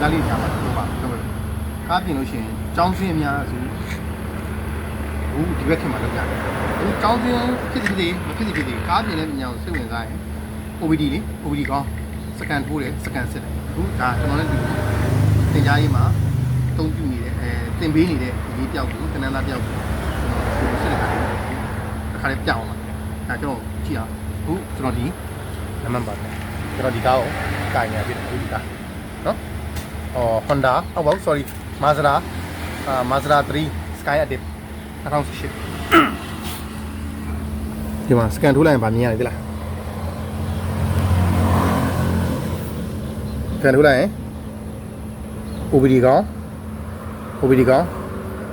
ယောက်ျားလေးညာမှာတော့ပါကားပြင်လို့ရှိရင်ចောင်းစင်းအများဆိုဘူးဒီဘက်ခင်မှာလောက်ကြတယ်ဒီចောင်းစင်းဖြစ်စီမဖြစ်စီဖြစ်စီကားပြင်တဲ့ညာကိုစိတ်ဝင်စားရင် OBD လေ OBD ကောင်းစကန်ထိုးတယ်စကန်စစ်တယ်အခုဒါကျွန်တော်လည်းဒီသင်ကြားရေးမှာတုံးပြနေတဲ့သင်ပေးနေတဲ့ဒီတယောက်ကိုကနန်းသားတယောက်ကိုစစ်တဲ့ခါလေးပြောင်းအောင်ဒါကျွန်တော်ကြည့်အောင်အခုကျွန်တော်ဒီနံပါတ်ပါတယ်ကျွန်တော်ဒီကားကိုကိုင်နေပြီဒီကားနော်Honda ဟုတ်ပါဘူး sorry Mazda 3 Sky Active 2018ဒီမှာ scan ထိုးလိုက်ရင်ဗာမြင်ရတယ်သိလား scan ထိုးလိုက်ရင် OBD ကောင်း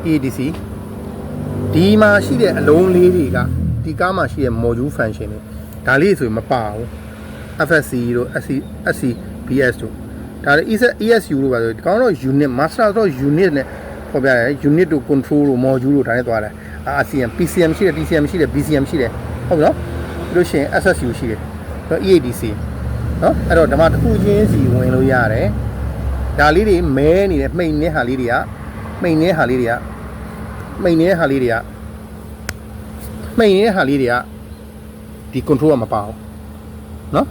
EADC ဒီမှာရှိတဲ့အလုံးလေးတွေကဒီကားမှာရှိတဲ့ module function တွေဒါလေးဆိုရင်မပါဘူး FSC တို့ SCBS တို့ဒါလည်း ESU လို့ပါဆိုဒီကောင်တော့ unit master တော့ unit နဲ့ပေါ်ပြရတယ် unit တို့ control တို့ module တို့ဒါနဲ့သွားတယ် RCM PCM ရှိတယ် TCM ရှိတယ် BCM ရှိတယ်ဟုတ်ပြီနော်ပြီးလို့ရှိရင် SSU ရှိတယ်တော့ EADC နော်အဲ့တော့ဓမ္မတစ်ခုချင်းစီဝင်လို့ရတယ်ဒါလေးတွေမဲနေတဲ့မှိန်နေတဲ့ဟာလေးတွေကဒီ control ကမပါဘူးနော်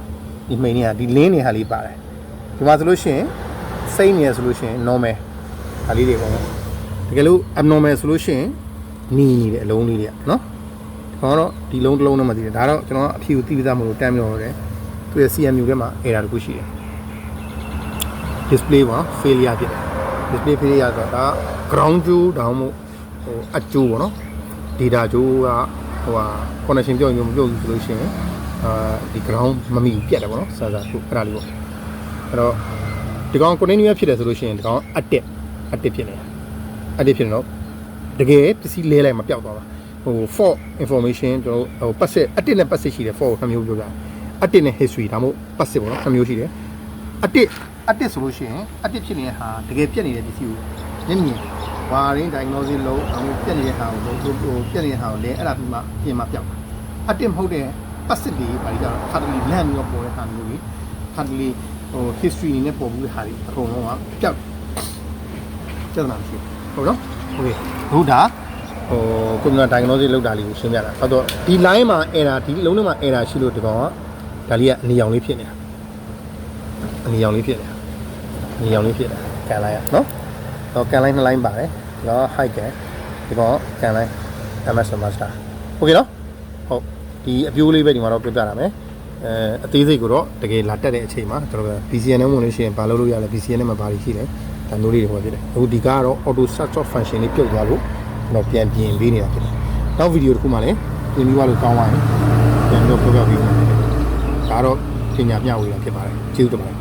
ဒီမှိန်နေတာဒီလင်းနေဟာလေးပါတယ်ဒီမှာဆိုလို့ရှိရင်စိမ့်နေရဆိုလို့ရှိရင် normal ဒါလေးတွေပေါ့နော်တကယ်လို့ abnormal ဆိုလို့ရှိရင်နီးနေတဲ့အလုံးလေးတွေကနော်ဒီကတော့ဒီလုံးတစ်လုံးနဲ့မသိတယ်ဒါတော့ကျွန်တော်အဖြူသိပြီးသားမလို့တန်းပြီးတော့တယ်သူရဲ့ CMU ထဲမှာ error တခုရှိတယ် display မှာ failure ဖြစ်တယ် display failure ဆိုတာဒါ ground ကြိုးတောင်မို့ဟိုအကျိုးပေါ့နော် data ကြိုးကဟိုဟာ connection ပြောင်းမျိုးမပြောဘူးဆိုလို့ရှိရင်ဒီ ground မမိပြတ်တယ်ပေါ့နော် server ခုအဲ့ဒါလေးပေါ့အဲ့တော့ဒီကောင် continuous ဖြစ်တယ်ဆိုလို့ရှိရင်ဒီကောင် active ဖြစ်နေတော့တကယ်ပစ္စည်းလဲလိုက်မပြောက်သွားပါဟို fault information ကျွန်တော်ဟို passive active နဲ့ passive ရှိတယ် fault 2မျိုးပြောပြ active နဲ့ history ဒါမှမဟုတ် passive ပေါ့နော်2မျိုးရှိတယ် active ဆိုလို့ရှိရင် active ဖြစ်နေတဲ့ဟာတကယ်ပြက်နေတဲ့ပစ္စည်းကိုမျက်မြင် wiring diagnosis လုပ်ဒါမှမဟုတ်ပြက်နေတဲ့ဟာကိုပြက်နေတဲ့ဟာကိုလဲအဲ့ဒါပြီးမှပြင်မှပြောက် active မဟုတ်တဲ့ passive တွေဘာတွေကြတော့ခါတလေလန့်ပြီးတော့ပေါ်တဲ့ဟာမျိုးတွေခါတလေဟို history အနေနဲ့ပေါ်ဘူးတဲ့ဟာတွေအကုန်လုံးကပြောက်ကျန်တာမရှိဟုတ်နော်โอเคဘုဒါဟို computer diagnosis လုပ်တာလေးကိုရှင်းပြတာဟုတ်တော့ဒီ line မှာ error ဒီလုံးထဲမှာ error ရှိလို့ဒီကောင်ကဒါလေးကအနီရောင်လေးဖြစ်နေတာကန်လိုက်ရနော်တော့ကန်လိုက်2 line ပါတယ်နော် height ကန်ဒီကောင်ကန်လိုက် MS master โอเคနော်ဟုတ်ဒီအပြိုးလေးပဲဒီမှာတော့ပြပြတာမယ်အသေးစိတ်ကိုတော့တကယ်လာတက်တဲ့အချိန်မှာကျွန်တော် BCN နဲ့ဝင်လို့ရှိရင်ဘာလုပ်လို့ရလဲ BCN နဲ့မှာဘာတွေရှိလဲဒါမျိုးလေးတွေဟောဖြစ်တယ်အခုဒီကတော့ auto search of function လေးပြုတ်သွားလို့ကျွန်တော်ပြန်ပြင်ပေးနေတာဖြစ်တယ်နောက်ဗီဒီယိုတစ်ခုမှလည်းပြင်ပြီးသွားလို့ကောင်းသွားရင်ပြန်ပြီးတော့ပြောပြပေးမယ်ဒါတော့ပညာမျှဝေတာဖြစ်ပါတယ်ကျေးဇူးတင်ပါတယ်